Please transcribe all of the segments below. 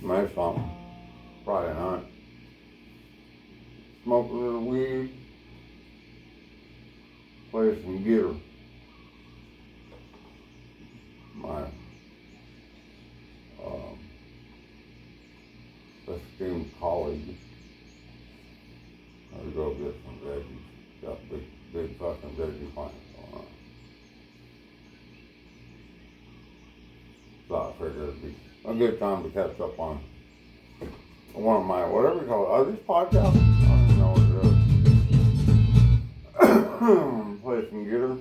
Maybe something. Friday night. Smoke a little weed. Play some gear. My esteemed colleague. I'll go get some veggies. Got big fucking veggie plants going on. So I figured it'd be a good time to catch up on one of my, whatever you call it, are these podcasts? I don't even know what it is. Play some guitar.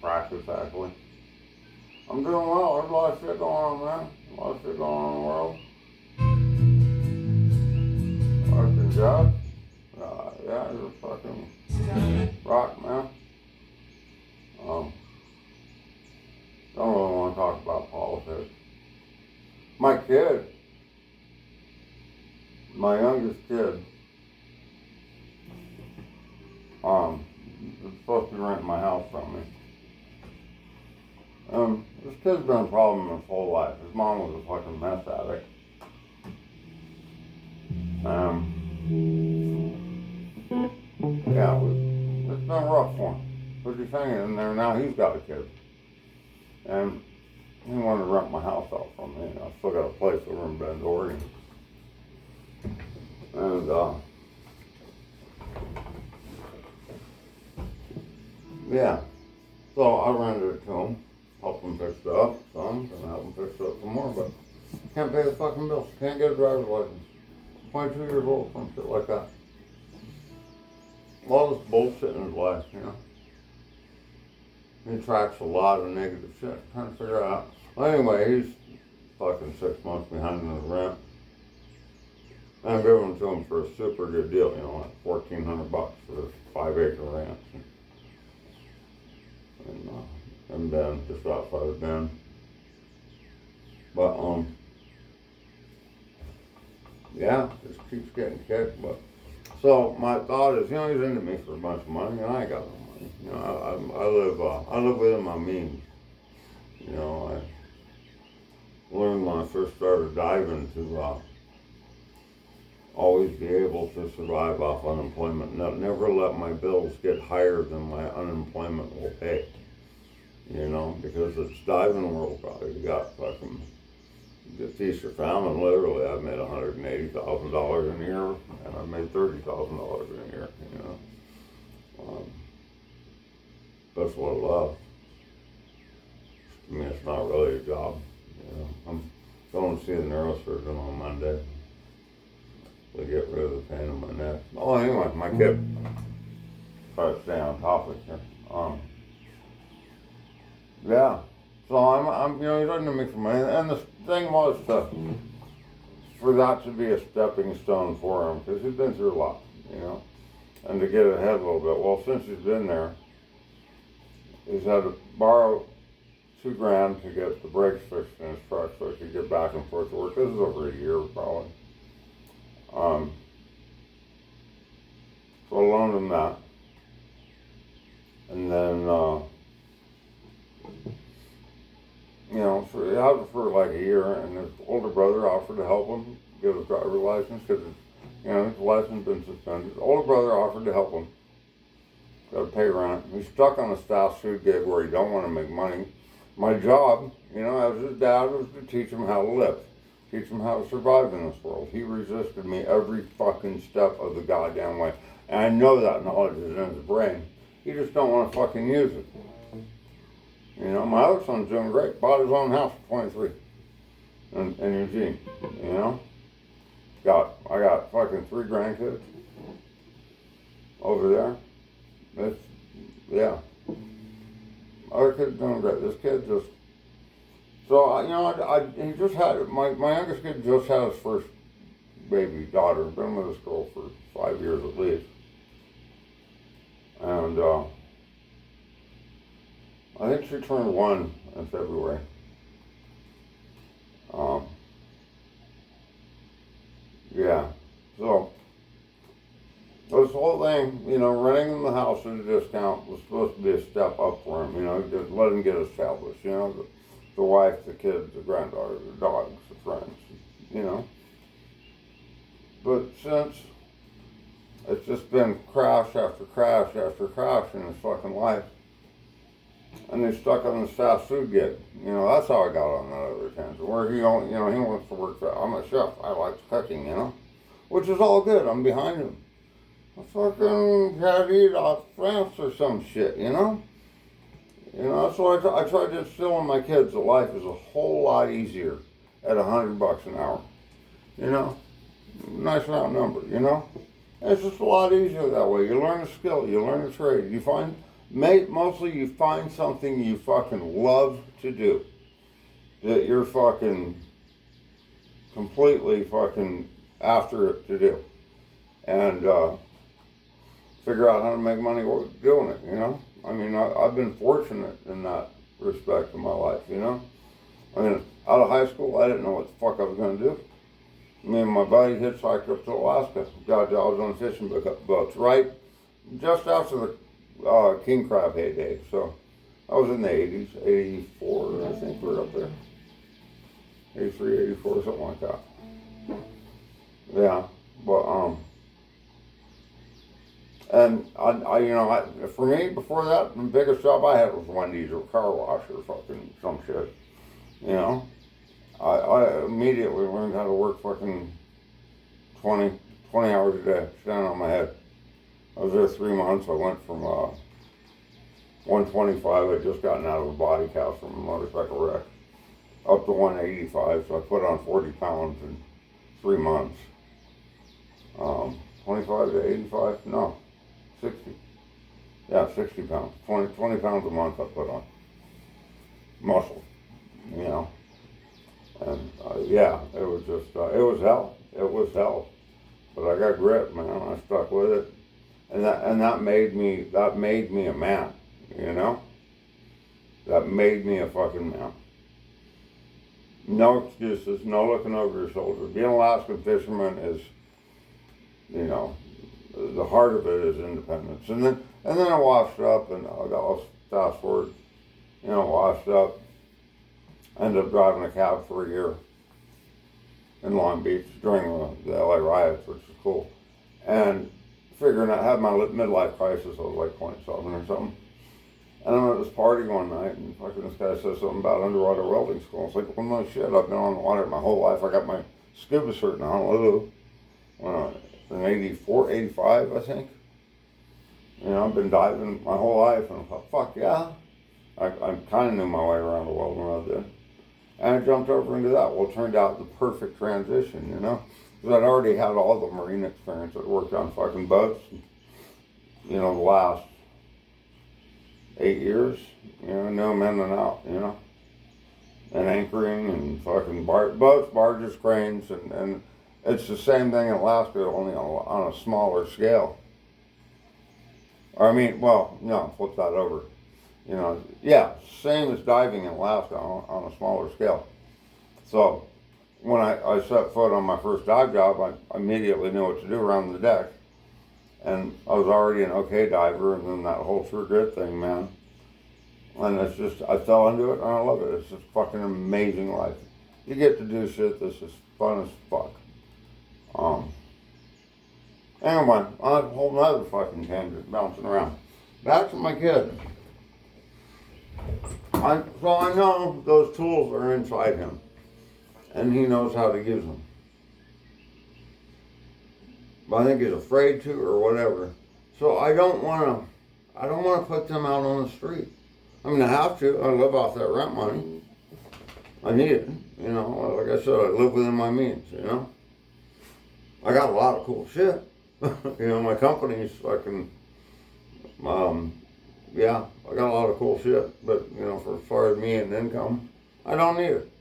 Practice, actually. I'm doing well. There's a lot of shit going on, man. A lot of shit going on in the world. Fucking job. Yeah, you're a fucking rock, man. Don't really want to talk about politics. My kid, my youngest kid, is supposed to be renting my house from me. This kid's been a problem his whole life. His mom was a fucking meth addict. Yeah, it's been rough for him. But he's hanging in there now. He's got a kid. And he wanted to rent my house out from me. I still got a place over in Bend, Oregon. And, yeah. So I rented it to him. Helped him fix it up some. Gonna help him fix it up some more. But can't pay the fucking bills. Can't get a driver's license. 22 years old, some shit like that. All this bullshit in his life, you know. He attracts a lot of negative shit. Trying to figure out. Well, anyway, he's fucking 6 months behind in his rent. And I'm giving it to him for a super good deal, you know, like $1,400 for this 5-acre ranch. And Bend, just outside of Bend. But, yeah, just keeps getting kicked. But so my thought is, you know, he's into me for a bunch of money, and I ain't got no money. You know, I live within my means. You know, I learned when I first started diving to always be able to survive off unemployment. Never let my bills get higher than my unemployment will pay. You know, because it's diving world, probably. You got fucking the feast or famine. Literally, I've made $180,000 in a year, and I've made $30,000 in a year. You know, that's what I love. I mean, it's not really a job. You know, I'm going to see a neurosurgeon on Monday to get rid of the pain in my neck. Oh, anyway, my kid. Try to stay on topic here. Yeah. So I'm, you know, he doesn't make some money. And the thing was for that to be a stepping stone for him, because he's been through a lot, you know, and to get ahead a little bit. Well, since he's been there, he's had to borrow $2,000 to get the brakes fixed in his truck so he could get back and forth to work. This is over a year, probably. So I loaned him that. And then, you know, so he had it for like a year, and his older brother offered to help him get his driver's license because, you know, his license had been suspended. His older brother offered to help him. Got to pay rent. He's stuck on a fast food gig where he don't want to make money. My job, you know, as his dad, was to teach him how to live, teach him how to survive in this world. He resisted me every fucking step of the goddamn way. And I know that knowledge is in his brain. He just don't want to fucking use it. You know, my other son's doing great. Bought his own house at 23 in Eugene, you know. I got fucking 3 grandkids over there. Yeah. Other kid's doing great. This kid just, so, you know, he just had, my youngest kid just had his first baby daughter. Been with this girl for 5 years at least. And, I think she turned 1 in February. Yeah. So, this whole thing, you know, renting him the house at a discount was supposed to be a step up for him, you know, just let him get established, you know, the wife, the kids, the granddaughter, the dogs, the friends. you know. But since it's just been crash after crash after crash in his fucking life, and he's stuck on this fast food gig. You know, that's how I got on that other tangent. Where he only, you know, he wants to work. I'm a chef. I like cooking, you know, which is all good. I'm behind him. I fucking had to eat off France or some shit, you know. You know, that's what I tried to instill in my kids that life is a whole lot easier at $100 an hour. You know, nice round number. You know, and it's just a lot easier that way. You learn a skill. You learn a trade. You find. Mostly you find something you fucking love to do, that you're fucking completely fucking after it to do, and figure out how to make money doing it, you know? I mean, I've been fortunate in that respect in my life, you know? I mean, out of high school, I didn't know what the fuck I was going to do. Me and my buddy hitchhiked up to Alaska, got jobs on fishing boats, right? Just after the king crab heyday. So I was in the 80s, 84, I think we were up there. 83, 84, something like that. Yeah, but, and I you know, for me, before that, the biggest job I had was Wendy's or car wash or fucking some shit, you know. I immediately learned how to work fucking 20 hours a day, standing on my head. I was there 3 months. I went from 125, I'd just gotten out of a body cast from a motorcycle wreck, up to 185, so I put on 40 pounds in 3 months. 25 to 85, no, 60. Yeah, 60 pounds. 20 pounds a month I put on. Muscle, you know. And yeah, it was just, it was hell. It was hell. But I got grit, man. I stuck with it. And that made me a man, you know? That made me a fucking man. No excuses, no looking over your shoulder. Being an Alaskan fisherman is, you know, the heart of it is independence. And then I washed up, and I'll fast forward, you know, washed up. Ended up driving a cab for a year in Long Beach during the LA riots, which is cool. And figuring out, had my midlife crisis, I was like 27 or something. And I'm at this party one night, and fucking this guy says something about underwater welding school. I was like, well, no shit, I've been on the water my whole life. I got my scuba cert in Honolulu in 84, 85, I think. You know, I've been diving my whole life, and I thought, fuck yeah. I kind of knew my way around the welding rod then. And I jumped over into that. Well, it turned out the perfect transition, you know? Because I'd already had all the marine experience. I'd worked on fucking boats, you know, the last 8 years. You know, I knew them in and out, you know? And anchoring and fucking boats, barges, cranes, and it's the same thing in Alaska, only on a smaller scale. Or I mean, well, no, flip that over. You know, yeah, same as diving in Alaska on a smaller scale. So when I set foot on my first dive job, I immediately knew what to do around the deck. And I was already an okay diver, and then that whole True Grit thing, man. And it's just, I fell into it, and I love it. It's just fucking amazing life. You get to do shit that's just fun as fuck. Anyway, on a whole nother fucking tangent, bouncing around. Back to my kid. So I know those tools are inside him, and he knows how to use them. But I think he's afraid to, or whatever. So I don't want to put them out on the street. I mean, I have to. I live off that rent money. I need it. You know, like I said, I live within my means. You know, I got a lot of cool shit. You know, my company's fucking. Yeah, I got a lot of cool shit, but, you know, for as far as me and income, I don't need it.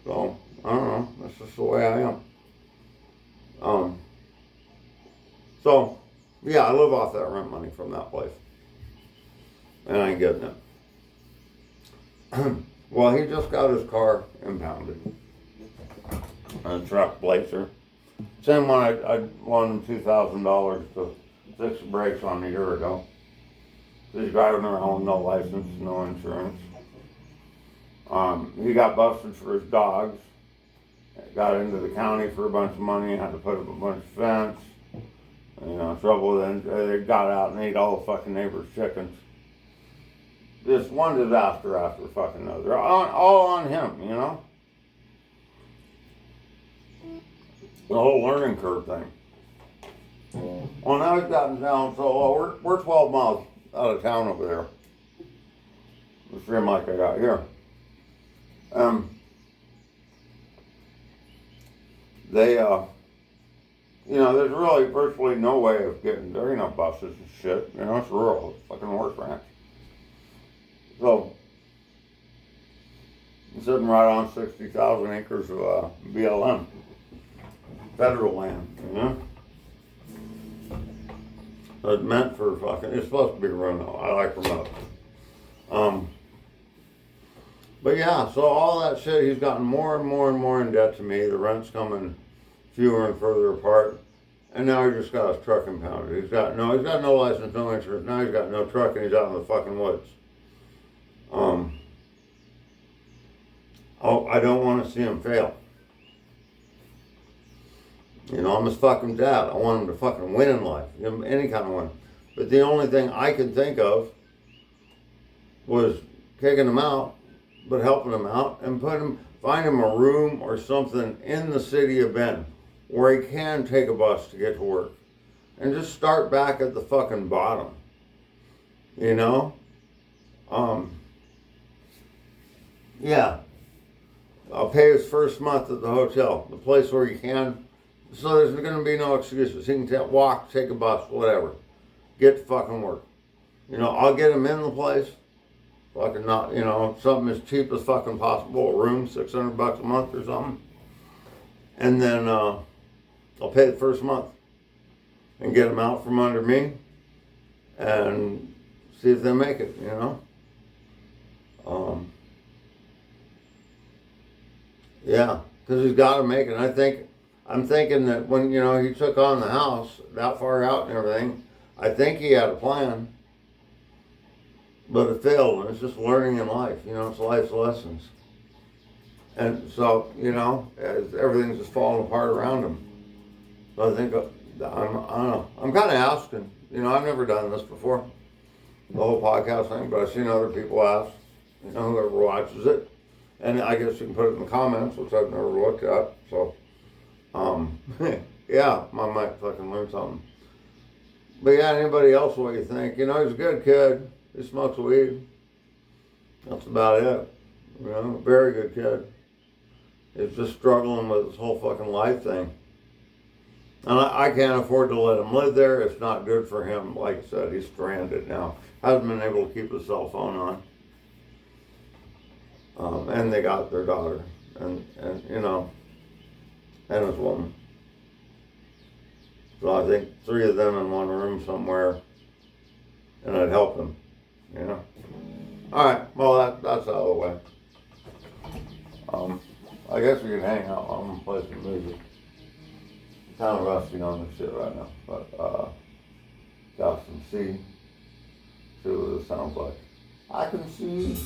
So, I don't know, that's just the way I am. So, yeah, I live off that rent money from that place. And I ain't getting it. Well, he just got his car impounded. A truck Blazer. Same one I loaned him $2,000 to fix the brakes on a year ago. He's driving around, no license, no insurance. He got busted for his dogs, Got into the county for a bunch of money, had to put up a bunch of fence. You know, trouble then, they got out and ate all the fucking neighbors' chickens. Just one disaster after fucking another. All on him, you know? The whole learning curve thing. Well, now he's gotten down, so we're 12 miles out of town over there. The stream like I got here. They, you know, there's really virtually no way of getting there. You know, buses and shit. You know, it's rural. It's fucking horse ranch. So, I'm sitting right on 60,000 acres of BLM. Federal land, you know? So it's meant for fucking, it's supposed to be remote. I like remote. But yeah, so all that shit, he's gotten more and more and more in debt to me. The rent's coming fewer and further apart. And now he just got his truck impounded. He's got no license, no insurance. Now he's got no truck and he's out in the fucking woods. I don't want to see him fail. You know, I'm his fucking dad. I want him to fucking win in life. Give him any kind of win. But the only thing I could think of was kicking him out, but helping him out and find him a room or something in the city of Bend where he can take a bus to get to work. And just start back at the fucking bottom. You know? Yeah. I'll pay his first month at the hotel, the place where he can. So there's going to be no excuses. He can walk, take a bus, whatever. Get to fucking work. You know, I'll get him in the place. Fucking not, you know, something as cheap as fucking possible. A room, $600 a month or something. And then I'll pay the first month. And get him out from under me. And see if they make it, you know. Yeah, because he's got to make it. I'm thinking that when, you know, he took on the house that far out and everything, I think he had a plan, but it failed. And it's just learning in life, you know, it's life's lessons. And so, you know, everything's just falling apart around him. So I think, I don't know, I'm kind of asking, you know, I've never done this before, the whole podcast thing, but I've seen other people ask, you know, whoever watches it. And I guess you can put it in the comments, which I've never looked at, so. Yeah, I might fucking learn something. But yeah, anybody else, what you think? You know, he's a good kid. He smokes weed. That's about it. You know, very good kid. He's just struggling with this whole fucking life thing. And I can't afford to let him live there. It's not good for him. Like I said, he's stranded now. Hasn't been able to keep his cell phone on. And they got their daughter. And you know, and his woman. So I think 3 of them in one room somewhere, and I'd help them, you know. All right, well that's out of the way. I guess we could hang out. I'm gonna play some music. I'm kind of rusty on this shit right now, but got some C. See what it sounds like. I can see.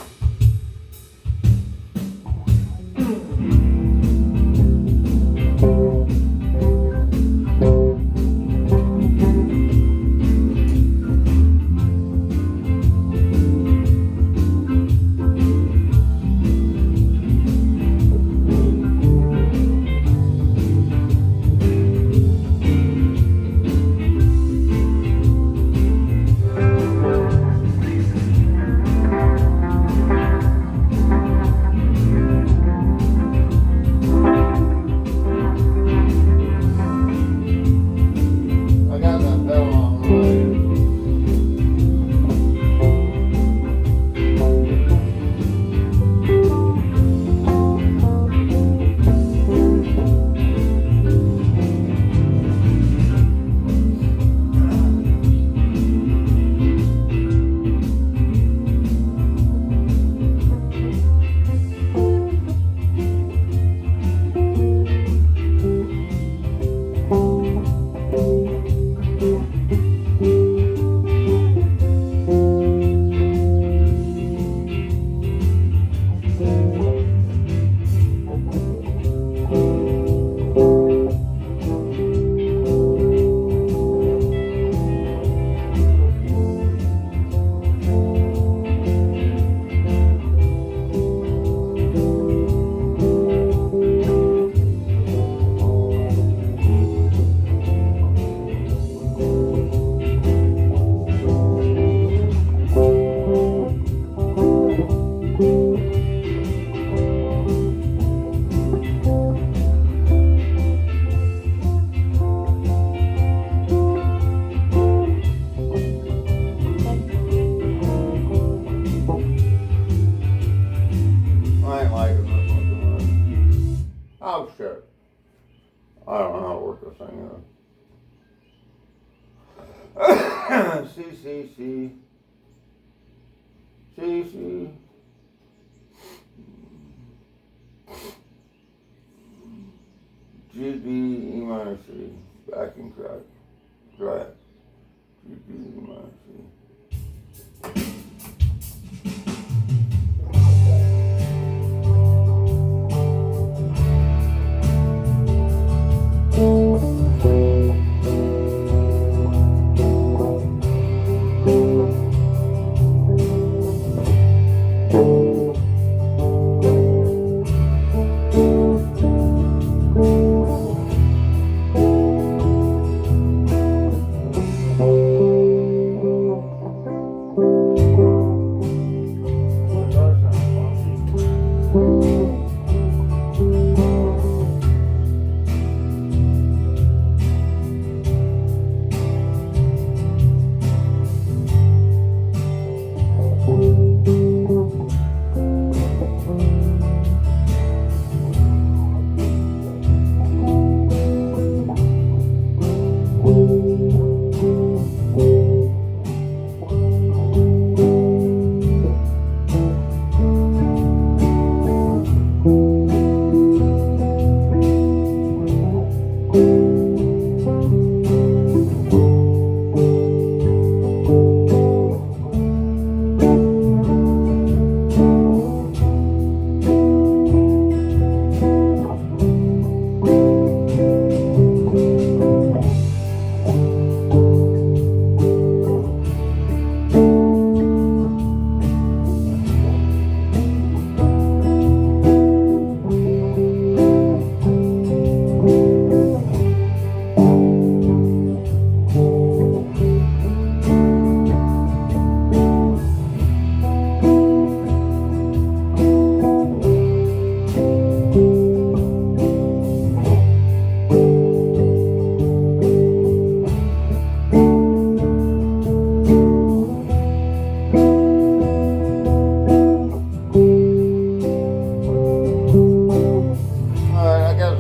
I don't know how to work this thing. C. GB, E minor C, backing track, GB, E minor C.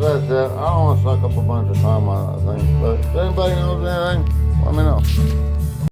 That's it. I don't want to suck up a bunch of time on that thing. But if anybody knows anything, let me know.